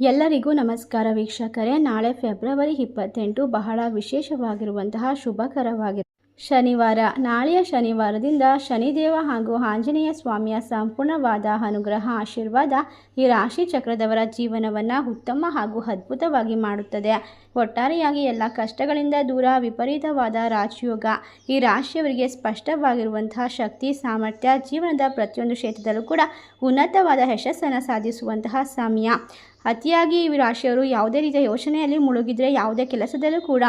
ಎಲ್ಲರಿಗೂ ನಮಸ್ಕಾರ ವೀಕ್ಷಕರೇ. ನಾಳೆ ಫೆಬ್ರವರಿ 28 ಬಹಳ ವಿಶೇಷವಾಗಿರುವಂತಹ ಶುಭಕರವಾಗಿರುವ ಶನಿವಾರ. ನಾಳೆಯ ಶನಿವಾರದಿಂದ ಶನಿದೇವ ಹಾಗೂ ಆಂಜನೇಯ ಸ್ವಾಮಿಯ ಸಂಪೂರ್ಣವಾದ ಅನುಗ್ರಹ ಆಶೀರ್ವಾದ ಈ ರಾಶಿ ಚಕ್ರದವರ ಜೀವನವನ್ನು ಉತ್ತಮ ಹಾಗೂ ಅದ್ಭುತವಾಗಿ ಮಾಡುತ್ತದೆ. ಒಟ್ಟಾರೆಯಾಗಿ ಎಲ್ಲ ಕಷ್ಟಗಳಿಂದ ದೂರ, ವಿಪರೀತವಾದ ರಾಜಯೋಗ, ಈ ರಾಶಿಯವರಿಗೆ ಸ್ಪಷ್ಟವಾಗಿರುವಂತಹ ಶಕ್ತಿ ಸಾಮರ್ಥ್ಯ, ಜೀವನದ ಪ್ರತಿಯೊಂದು ಕ್ಷೇತ್ರದಲ್ಲೂ ಕೂಡ ಉನ್ನತವಾದ ಯಶಸ್ಸನ್ನು ಸಾಧಿಸುವಂತಹ ಸಮಯ. ಅತಿಯಾಗಿ ಈ ರಾಶಿಯವರು ಯಾವುದೇ ರೀತಿಯ ಯೋಚನೆಯಲ್ಲಿ ಮುಳುಗಿದ್ರೆ, ಯಾವುದೇ ಕೆಲಸದಲ್ಲೂ ಕೂಡ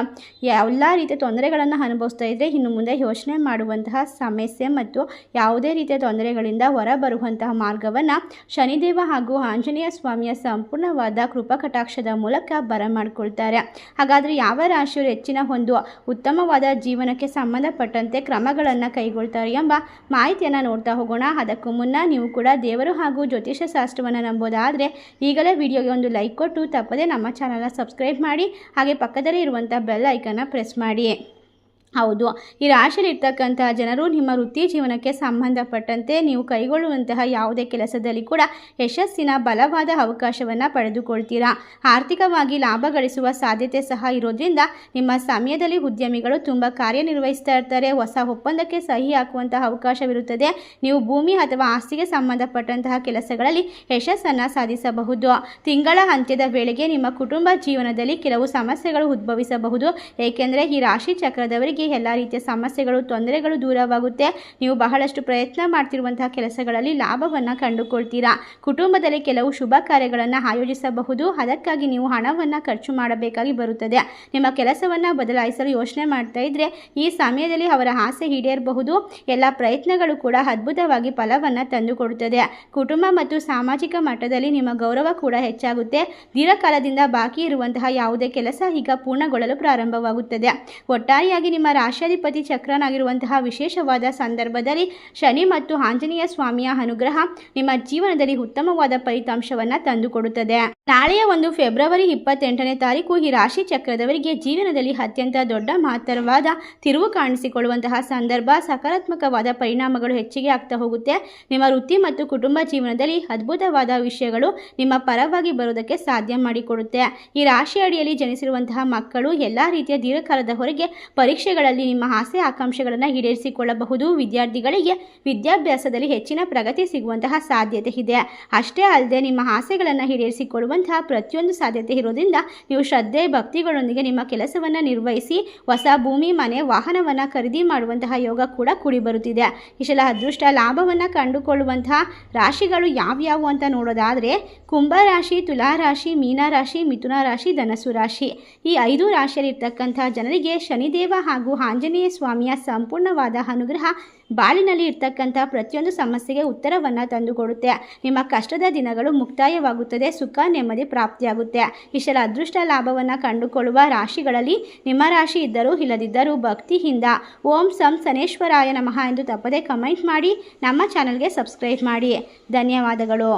ಎಲ್ಲ ರೀತಿಯ ತೊಂದರೆಗಳನ್ನು ಅನುಭವಿಸ್ತಾ ಇದ್ದರೆ, ಇನ್ನು ಮುಂದೆ ಯೋಚನೆ ಮಾಡುವಂತಹ ಸಮಸ್ಯೆ ಮತ್ತು ಯಾವುದೇ ರೀತಿಯ ತೊಂದರೆಗಳಿಂದ ಹೊರಬರುವಂತಹ ಮಾರ್ಗವನ್ನು ಶನಿದೇವ ಹಾಗೂ ಆಂಜನೇಯ ಸ್ವಾಮಿಯ ಸಂಪೂರ್ಣವಾದ ಕೃಪಾಕಟಾಕ್ಷದ ಮೂಲಕ ಬರಮಾಡಿಕೊಳ್ತಾರೆ. ಹಾಗಾದರೆ ಯಾವ ರಾಶಿಯವರು ಹೆಚ್ಚಿನ ಒಂದು ಉತ್ತಮವಾದ ಜೀವನಕ್ಕೆ ಸಂಬಂಧಪಟ್ಟಂತೆ ಕ್ರಮಗಳನ್ನು ಕೈಗೊಳ್ತಾರೆ ಎಂಬ ಮಾಹಿತಿಯನ್ನು ನೋಡ್ತಾ ಹೋಗೋಣ. ಅದಕ್ಕೂ ಮುನ್ನ ನೀವು ಕೂಡ ದೇವರು ಹಾಗೂ ಜ್ಯೋತಿಷ್ಯ ಶಾಸ್ತ್ರವನ್ನು ನಂಬೋದಾದರೆ ಈಗಲೇ ವಿಡಿಯೋಗೆ ಒಂದು ಲೈಕ್ ಕೊಟ್ಟು ತಪ್ಪದೆ ನಮ್ಮ ಚಾನಲ್ನ ಸಬ್ಸ್ಕ್ರೈಬ್ ಮಾಡಿ, ಹಾಗೆ ಪಕ್ಕದಲ್ಲಿ ಇರುವಂಥ ಬೆಲ್ ಐಕನ್ನ ಪ್ರೆಸ್ ಮಾಡಿ. ಹೌದು, ಈ ರಾಶಿಯಲ್ಲಿರ್ತಕ್ಕಂಥ ಜನರು ನಿಮ್ಮ ವೃತ್ತಿ ಜೀವನಕ್ಕೆ ಸಂಬಂಧಪಟ್ಟಂತೆ ನೀವು ಕೈಗೊಳ್ಳುವಂತಹ ಯಾವುದೇ ಕೆಲಸದಲ್ಲಿ ಕೂಡ ಯಶಸ್ಸಿನ ಬಲವಾದ ಅವಕಾಶವನ್ನು ಪಡೆದುಕೊಳ್ತೀರಾ. ಆರ್ಥಿಕವಾಗಿ ಲಾಭ ಗಳಿಸುವ ಸಾಧ್ಯತೆ ಸಹ ಇರೋದ್ರಿಂದ ನಿಮ್ಮ ಸಮಯದಲ್ಲಿ ಉದ್ಯಮಿಗಳು ತುಂಬ ಕಾರ್ಯನಿರ್ವಹಿಸ್ತಾ ಇರ್ತಾರೆ. ಹೊಸ ಒಪ್ಪಂದಕ್ಕೆ ಸಹಿ ಹಾಕುವಂತಹ ಅವಕಾಶವಿರುತ್ತದೆ. ನೀವು ಭೂಮಿ ಅಥವಾ ಆಸ್ತಿಗೆ ಸಂಬಂಧಪಟ್ಟಂತಹ ಕೆಲಸಗಳಲ್ಲಿ ಯಶಸ್ಸನ್ನು ಸಾಧಿಸಬಹುದು. ತಿಂಗಳ ಅಂತ್ಯದ ವೇಳೆಗೆ ನಿಮ್ಮ ಕುಟುಂಬ ಜೀವನದಲ್ಲಿ ಕೆಲವು ಸಮಸ್ಯೆಗಳು ಉದ್ಭವಿಸಬಹುದು. ಏಕೆಂದರೆ ಈ ರಾಶಿ ಚಕ್ರದವರಿಗೆ ಎಲ್ಲ ರೀತಿಯ ಸಮಸ್ಯೆಗಳು, ತೊಂದರೆಗಳು ದೂರವಾಗುತ್ತೆ. ನೀವು ಬಹಳಷ್ಟು ಪ್ರಯತ್ನ ಮಾಡ್ತಿರುವಂತಹ ಕೆಲಸಗಳಲ್ಲಿ ಲಾಭವನ್ನು ಕಂಡುಕೊಳ್ತೀರಾ. ಕುಟುಂಬದಲ್ಲಿ ಕೆಲವು ಶುಭ ಕಾರ್ಯಗಳನ್ನು ಆಯೋಜಿಸಬಹುದು. ಅದಕ್ಕಾಗಿ ನೀವು ಹಣವನ್ನು ಖರ್ಚು ಮಾಡಬೇಕಾಗಿ ಬರುತ್ತದೆ. ನಿಮ್ಮ ಕೆಲಸವನ್ನು ಬದಲಾಯಿಸಲು ಯೋಚನೆ ಮಾಡ್ತಾ ಇದ್ರೆ ಈ ಸಮಯದಲ್ಲಿ ಅವರ ಆಸೆ ಈಡೇರಬಹುದು. ಎಲ್ಲ ಪ್ರಯತ್ನಗಳು ಕೂಡ ಅದ್ಭುತವಾಗಿ ಫಲವನ್ನು ತಂದುಕೊಡುತ್ತದೆ. ಕುಟುಂಬ ಮತ್ತು ಸಾಮಾಜಿಕ ಮಟ್ಟದಲ್ಲಿ ನಿಮ್ಮ ಗೌರವ ಕೂಡ ಹೆಚ್ಚಾಗುತ್ತೆ. ದೀರ್ಘಕಾಲದಿಂದ ಬಾಕಿ ಇರುವಂತಹ ಯಾವುದೇ ಕೆಲಸ ಈಗ ಪೂರ್ಣಗೊಳ್ಳಲು ಪ್ರಾರಂಭವಾಗುತ್ತದೆ. ಒಟ್ಟಾರೆಯಾಗಿ ನಿಮ್ಮ ರಾಶಿಯಾಧಿಪತಿ ಚಕ್ರನಾಗಿರುವಂತಹ ವಿಶೇಷವಾದ ಸಂದರ್ಭದಲ್ಲಿ ಶನಿ ಮತ್ತು ಆಂಜನೇಯ ಸ್ವಾಮಿಯ ಅನುಗ್ರಹ ನಿಮ್ಮ ಜೀವನದಲ್ಲಿ ಉತ್ತಮವಾದ ಫಲಿತಾಂಶವನ್ನು ತಂದುಕೊಡುತ್ತದೆ. ನಾಳೆಯ ಒಂದು ಫೆಬ್ರವರಿ 28ನೇ ತಾರೀಕು ಈ ರಾಶಿ ಚಕ್ರದವರಿಗೆ ಜೀವನದಲ್ಲಿ ಅತ್ಯಂತ ದೊಡ್ಡ ಮಹತ್ತರವಾದ ತಿರುವು ಕಾಣಿಸಿಕೊಳ್ಳುವಂತಹ ಸಂದರ್ಭ. ಸಕಾರಾತ್ಮಕವಾದ ಪರಿಣಾಮಗಳು ಹೆಚ್ಚಿಗೆ ಆಗ್ತಾ ಹೋಗುತ್ತೆ. ನಿಮ್ಮ ವೃತ್ತಿ ಮತ್ತು ಕುಟುಂಬ ಜೀವನದಲ್ಲಿ ಅದ್ಭುತವಾದ ವಿಷಯಗಳು ನಿಮ್ಮ ಪರವಾಗಿ ಬರುವುದಕ್ಕೆ ಸಾಧ್ಯ ಮಾಡಿಕೊಡುತ್ತೆ. ಈ ರಾಶಿ ಅಡಿಯಲ್ಲಿ ಜನಿಸಿರುವಂತಹ ಮಕ್ಕಳು ಎಲ್ಲ ರೀತಿಯ ದೀರ್ಘಕಾಲದ ಹೊರಗೆ ಪರೀಕ್ಷೆಗಳಲ್ಲಿ ನಿಮ್ಮ ಆಸೆ ಆಕಾಂಕ್ಷೆಗಳನ್ನು ಈಡೇರಿಸಿಕೊಳ್ಳಬಹುದು. ವಿದ್ಯಾರ್ಥಿಗಳಿಗೆ ವಿದ್ಯಾಭ್ಯಾಸದಲ್ಲಿ ಹೆಚ್ಚಿನ ಪ್ರಗತಿ ಸಿಗುವಂತಹ ಸಾಧ್ಯತೆ ಇದೆ. ಅಷ್ಟೇ ಅಲ್ಲದೆ ನಿಮ್ಮ ಆಸೆಗಳನ್ನು ಈಡೇರಿಸಿಕೊಳ್ಳುವಂತಹ ಪ್ರತಿಯೊಂದು ಸಾಧ್ಯತೆ ಇರೋದ್ರಿಂದ ನೀವು ಶ್ರದ್ಧೆ ಭಕ್ತಿಗಳೊಂದಿಗೆ ನಿಮ್ಮ ಕೆಲಸವನ್ನು ನಿರ್ವಹಿಸಿ ಹೊಸ ಭೂಮಿ, ಮನೆ, ವಾಹನವನ್ನು ಖರೀದಿ ಮಾಡುವಂತಹ ಯೋಗ ಕೂಡ ಕೂಡಿ ಬರುತ್ತಿದೆ. ಇಷ್ಟೆಲ್ಲ ಅದೃಷ್ಟ ಲಾಭವನ್ನು ಕಂಡುಕೊಳ್ಳುವಂತಹ ರಾಶಿಗಳು ಯಾವ್ಯಾವು ಅಂತ ನೋಡೋದಾದರೆ ಕುಂಭ ರಾಶಿ, ತುಲಾ ರಾಶಿ, ಮೀನ ರಾಶಿ, ಮಿಥುನ ರಾಶಿ, ಧನಸ್ಸು ರಾಶಿ. ಈ 5 ರಾಶಿಯಲ್ಲಿರ್ತಕ್ಕಂಥ ಜನರಿಗೆ ಶನಿದೇವ ಹಾಗೂ ಆಂಜನೇಯ ಸ್ವಾಮಿಯ ಸಂಪೂರ್ಣವಾದ ಅನುಗ್ರಹ ಬಾಳಿನಲ್ಲಿ ಇರ್ತಕ್ಕಂಥ ಪ್ರತಿಯೊಂದು ಸಮಸ್ಯೆಗೆ ಉತ್ತರವನ್ನು ತಂದುಕೊಡುತ್ತೆ. ನಿಮ್ಮ ಕಷ್ಟದ ದಿನಗಳು ಮುಕ್ತಾಯವಾಗುತ್ತದೆ. ಸುಖ ನೆಮ್ಮದಿ ಪ್ರಾಪ್ತಿಯಾಗುತ್ತೆ. ಇಷ್ಟೆಲ್ಲ ಅದೃಷ್ಟ ಲಾಭವನ್ನು ಕಂಡುಕೊಳ್ಳುವ ರಾಶಿಗಳಲ್ಲಿ ನಿಮ್ಮ ರಾಶಿ ಇದ್ದರೂ ಇಲ್ಲದಿದ್ದರೂ ಭಕ್ತಿಯಿಂದ ಓಂ ಸಂ ಶನೇಶ್ವರಾಯ ನಮಃ ಎಂದು ತಪ್ಪದೆ ಕಮೆಂಟ್ ಮಾಡಿ ನಮ್ಮ ಚಾನಲ್ಗೆ ಸಬ್ಸ್ಕ್ರೈಬ್ ಮಾಡಿ. ಧನ್ಯವಾದಗಳು.